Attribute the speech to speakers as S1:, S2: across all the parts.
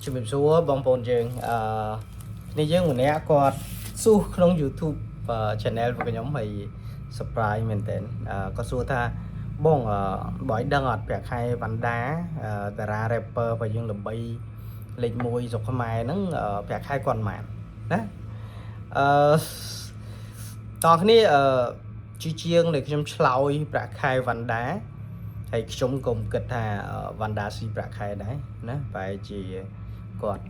S1: ជំរាបសួរបងប្អូនយើងនេះយើងម្នាក់គាត់ស៊ូក្នុង YouTube channel របស់ខ្ញុំហើយ surprise មែនតើគាត់សួរថាបងបើឲ្យដឹងអត់ប្រាក់ខែវ៉ាន់ដាតារា rapper របស់យើងល្បីលេខ1ស្រុកខ្មែរហ្នឹងប្រាក់ខែគាត់ប៉ុន្មានណាតោះគ្នាជាជាងដែលខ្ញុំឆ្លើយប្រាក់ខែវ៉ាន់ដាហើយខ្ញុំក៏គិតថាវ៉ាន់ដាស៊ីប្រាក់ខែដែរណាប្រហែលជាគាត់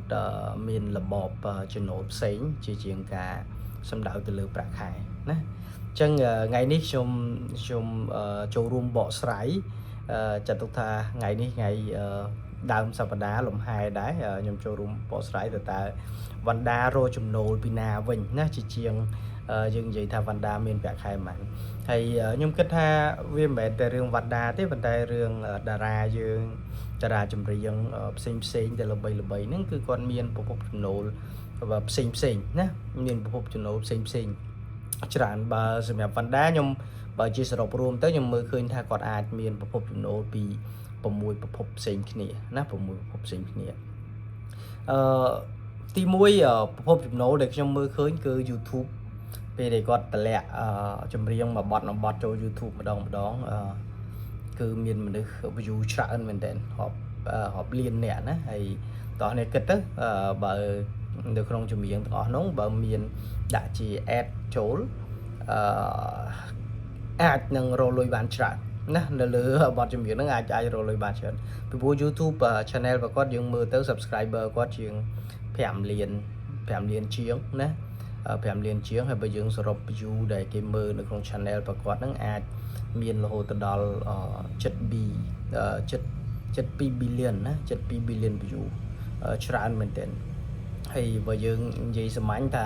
S1: មានរបបចំណូលផ្សេងជាងការសម្ដៅទៅលើប្រាក់ខែណាអញ្ចឹងថ្ងៃនេះខ្ញុំចូលរួមបកស្រាយចាត់ទុកថាថ្ងៃនេះថ្ងៃដើមសប្តាហ៍លំហែដែរខ្ញុំចូលរួមបកស្រាយទៅតើវ៉ាន់ដារកចំណូលពីណាវិញណាជាជាងយើងនិយាយថាវ៉ាន់ដាមានប្រាក់ខែប៉ុន្មានហើយខ្ញុំគិតថាវាមិនមែនតែរឿងវ៉ាន់ដាទេប៉ុន្តែរឿងតារាយើងតារាចម្រៀងផ្សេងតែល្បីហ្នឹងគឺគាត់មានប្រភពចំណូលផ្សេងណាមានប្រភពចំណូលផ្សេងច្រើនបើសម្រាប់វ៉ាន់ដាខ្ញុំបើជាសរុបរួមទៅខ្ញុំមើលឃើញថាគាត់អាចមានប្រភពចំណូលពី6ប្រភពផ្សេងគ្នាណា6ប្រភពផ្សេងគ្នាទី1ប្រភពចំណូលដែលខ្ញុំមើលឃើញគឺ YouTube ពេលដែលគាត់តម្លាក់ចម្រៀងមួយបទចូល YouTube ម្ដងគឺមានមនុស្ស view ច្រើនមែនតើរាប់លានអ្នកណាហើយតោះនេះគិតទៅបើនៅក្នុងចម្រៀងទាំងអស់នោះបើមានដាក់ជា ad ចូលអាចនឹងរកលុយបានច្រើនណានៅលើបទចម្រៀងហ្នឹងអាចរកលុយបានច្រើនពីព្រោះ YouTube channel របស់គាត់យើងមើលទៅ subscriber គាត់ជាង5លានជាងណា5លានជាងហើយបើយើងសរុប view ដែលគេមើលនៅក្នុង channel របស់គាត់ហ្នឹងអាចមានរហូតដល់7 billion ណា7 billion view ច្រើនមែនទែនហើយបើយើងនិយាយសាមញ្ញថា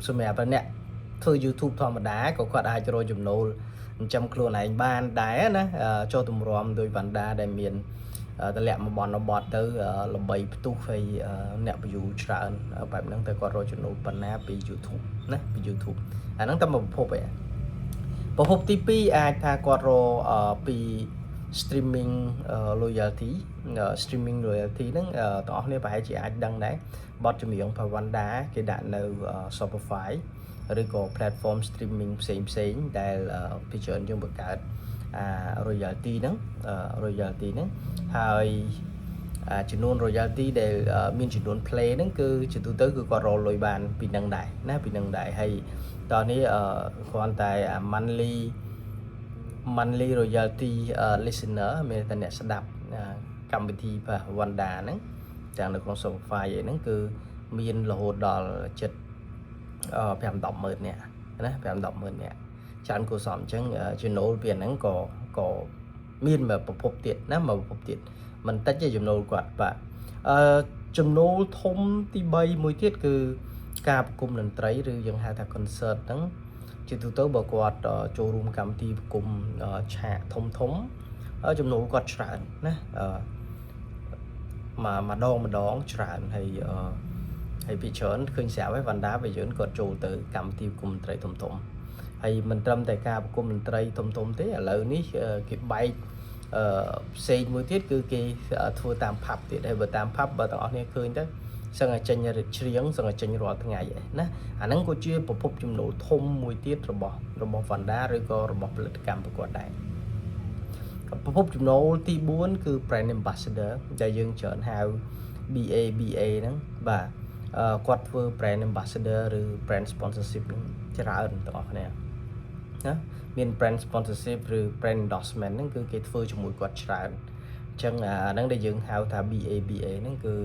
S1: សម្រាប់អ្នកធ្វើ YouTube ធម្មតាក៏គាត់អាចរកចំណូលចិញ្ចឹមខ្លួនឯងបានដែរណាចូលទម្រាំដោយវ៉ាន់ដាដែលមានតម្លាក់មួយបទទៅល្បីផ្ទុះហើយអ្នក view ច្រើនបែបហ្នឹងតែគាត់រកចំណូលប៉ុណ្ណាពី YouTube ណាពី YouTube អាហ្នឹងតែមួយប្រភពឯងប្រភពទី2អាចថាគាត់រកពី streaming royalty ហ្នឹងទាំងអស់គ្នាប្រហែលជាអាចដឹងដែរបទចម្រៀងរបស់វ៉ាន់ដាគេដាក់នៅ Spotify ឬក៏ platform streaming ផ្សេងដែលពីច្រើនយើងបង្កើតroyalty ហ្នឹងហើយចំនួន royalty ដែលមានចំនួន play ហ្នឹងគឺជាទូទៅគឺគាត់រកលុយបានពីនឹងដែរណាពីនឹងដែរហើយតោះនេះគ្រាន់តែ monthly royalty listener មានតែអ្នកស្ដាប់កម្មវិធីរបស់ Wanda ហ្នឹងទាំងនៅក្នុង Spotify ហ្នឹងគឺមានរហូតដល់ជិត5-10 ម៉ឺននាក់ណា5-10 ម៉ឺននាក់ច្រើនគួរសមអញ្ចឹងចំណូលពីអាហ្នឹងក៏មានប្រភពទៀតណាមួយប្រភពទៀតមិនតិចទេចំណូលគាត់បាទចំណូលធំទី3មួយទៀតគឺការប្រគំតន្ត្រីឬយើងហៅថា concert ហ្នឹងជាទូទៅបើគាត់ចូលរួមកម្មវិធីប្រគំឆាកធំចំណូលគាត់ច្រើនណាម្ដងច្រើនហើយពីច្រើនឃើញស្រាប់ហើយវ៉ាន់ដាពីច្រើនគាត់ចូលទៅកម្មវិធីប្រគំតន្ត្រីធំហើយមិនត្រឹមតែការប្រគំតន្ត្រីធំទេឥឡូវនេះគេបែកផ្សេងមួយទៀតគឺគេធ្វើតាមផាប់ទៀតហើយបើតាមផាប់បើទាំងអស់គ្នាឃើញទៅសឹងតែចេញច្រៀងសឹងតែចេញរាល់ថ្ងៃណាអាហ្នឹងក៏ជាប្រភពចំណូលធំមួយទៀតរបស់វ៉ាន់ដាឬក៏របស់ផលិតកម្មប្រកបដែរប្រភពចំណូលទី4គឺ brand ambassador ដែលយើងច្រើនហៅ BA ហ្នឹងបាទគាត់ធ្វើ brand ambassador ឬ brand sponsorship ហ្នឹងច្រើនទាំងអស់គ្នាណាមាន brand sponsorship ឬ brand endorsement ហ្នឹងគឺគេធ្វើជាមួយគាត់ច្រើនអញ្ចឹងអាហ្នឹងដែលយើងហៅថា BA ហ្នឹងគឺ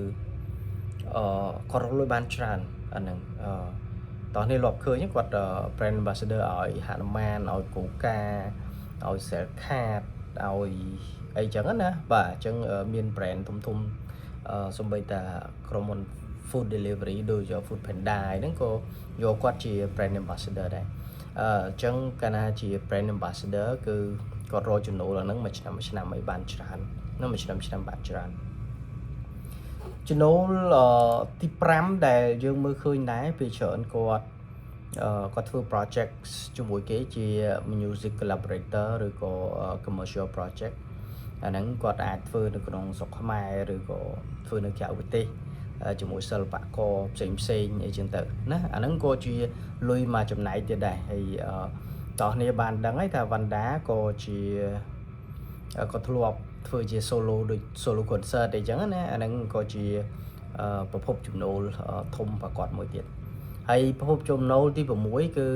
S1: គាត់រកលុយបានច្រើនអាហ្នឹងតោះនេះរាប់ឃើញគាត់ brand ambassador ឲ្យហនុមានឲ្យកូកាឲ្យ Cellcard ឲ្យអីចឹងណាបាទអញ្ចឹងមាន brand ធំសូម្បីតែក្រុមហ៊ុន food delivery ដូច Food Panda ហ្នឹងក៏យកគាត់ជា brand ambassador ដែរអញ្ចឹងកាលណាជា brand ambassador គឺគាត់រកចំណូលហ្នឹងមួយឆ្នាំឲ្យបានច្រើនណាមួយឆ្នាំបានច្រើនចំណូលទី5ដែលយើងមើលឃើញដែរពីច្រើនគាត់ គាត់ធ្វើ project ជាមួយគេជា music collaborator ឬក៏ commercial project អាហ្នឹងគាត់អាចធ្វើនៅក្នុងស្រុកខ្មែរឬក៏ធ្វើនៅក្រៅប្រទេសជាមួយសិល្បករផ្សេងអីចឹងទៅណាអាហ្នឹងក៏ជាលុយមកចំណាយទៀតដែរហើយតោះគ្នាបានដឹងហើយថាវណ្ដាក៏ជាក៏ធ្លាប់ធ្វើជា solo concert អីចឹងណាអាហ្នឹងក៏ជាប្រភពចំណូលធំប្រកបមួយទៀតហើយប្រភពចំណូលទី6គឺ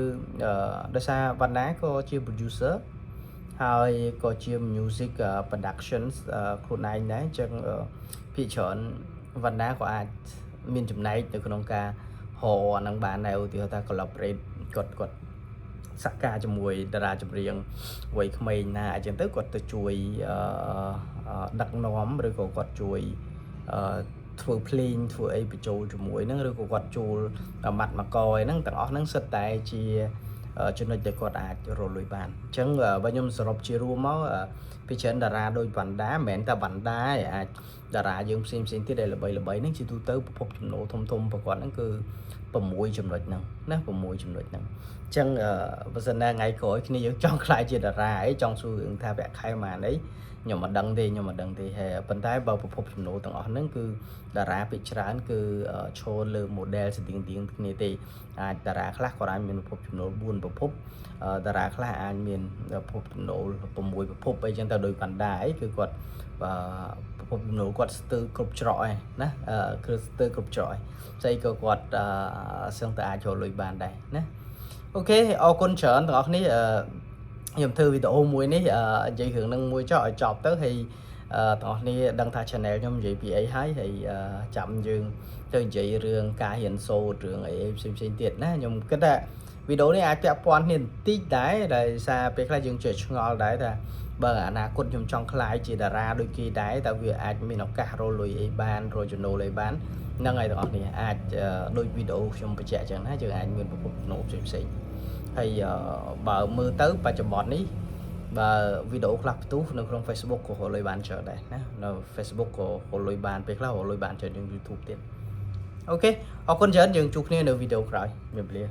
S1: ដោយសារវណ្ដាក៏ជា producer ហើយក៏ជា music productions ខ្លួនឯងដែរអញ្ចឹងភាគច្រើនវណ្ដាក៏អាចមានចំណែកនៅក្នុងការហៅអាហ្នឹងបានដែរឧទាហរណ៍ថា collaborate គាត់សកម្មជាមួយតារាចម្រៀងវ័យក្មេងណាអញ្ចឹងទៅគាត់ទៅជួយដឹកនាំឬក៏គាត់ជួយធ្វើភ្លេងធ្វើអីបញ្ចូលជាមួយហ្នឹងឬក៏គាត់ចូលម៉ាត់មកអីហ្នឹងទាំងអស់ហ្នឹងសិតតែជាចំណុចដែលគាត់អាចរលួយបានអញ្ចឹងបើខ្ញុំសរុបជារួមមកពីច្រើនតារាដូចវណ្ដាមិនមែនតែវណ្ដាទេអាចតារាយើងផ្សេងទៀតដែលល្បីហ្នឹងជាទូទៅប្រភពចំណូលធំប្រកបហ្នឹងគឺ6ចំណុចហ្នឹងណា6ចំណុចហ្នឹងអញ្ចឹងបើសិនណាថ្ងៃក្រោយគ្នាយើងចង់ខ្លាចជាតារាអីចង់សួររឿងថាប្រាក់ខែប៉ុន្មានអីខ្ញុំមិនដឹងទេហើយប៉ុន្តែបើប្រភពចំណូលទាំងអស់ហ្នឹងគឺតារាភាគច្រើនគឺឈរលើ model ស្ទៀងគ្នាទេអាចតារាខ្លះគាត់អាចមានប្រភពចំណូល4ប្រភពតារាខ្លះអាចមានប្រភពចំណូល6ប្រភពអីចឹងទៅដោយកណ្ដាលអីគឺគាត់ប្រភពចំណូលគាត់ស្ទើរគ្រប់ច្រកឯណាគឺស្ទើរគ្រប់ច្រកឯស្អីក៏គាត់សឹងតែអាចចូលលុយបានដែរណាអូខេអរគុណច្រើនទាំងអស់គ្នាខ្ញុំធ្វើវីដេអូមួយនេះនិយាយរឿងហ្នឹងមួយចោះឲ្យចប់ទៅហើយទាំងអស់គ្នាដឹងថា channel ខ្ញុំនិយាយពីអីហើយចាំយើងទៅនិយាយរឿងការរៀនសូត្ររឿងអីផ្សេងទៀតណាខ្ញុំគិតថាវីដេអូនេះអាចពាក់ព័ន្ធគ្នាបន្តិចដែរដោយសារពេលខ្លះយើងចេះឆ្ងល់ដែរថាបើអនាគតខ្ញុំចង់ខ្លាយជាតារាដូចគេដែរតើវាអាចមានឱកាសរកលុយអីបានរកចំណូលអីបានហ្នឹងហើយទាំងអស់គ្នាអាចដូចវីដេអូខ្ញុំបញ្ជាក់អញ្ចឹងណាយើងអាចមានប្រភពចំណូលផ្សេងហើយបើមើលទៅបច្ចុប្បន្ននេះបើវីដេអូខ្លះផ្ទុះនៅក្នុង Facebook ក៏រកលុយបានច្រើនដែរណានៅ Facebook ក៏រកលុយបានពេលខ្លះរកលុយបានច្រើនជាង YouTube ទៀតអូខេអរគុណច្រើនយើងជួបគ្នានៅវីដេអូក្រោយជំរាបលា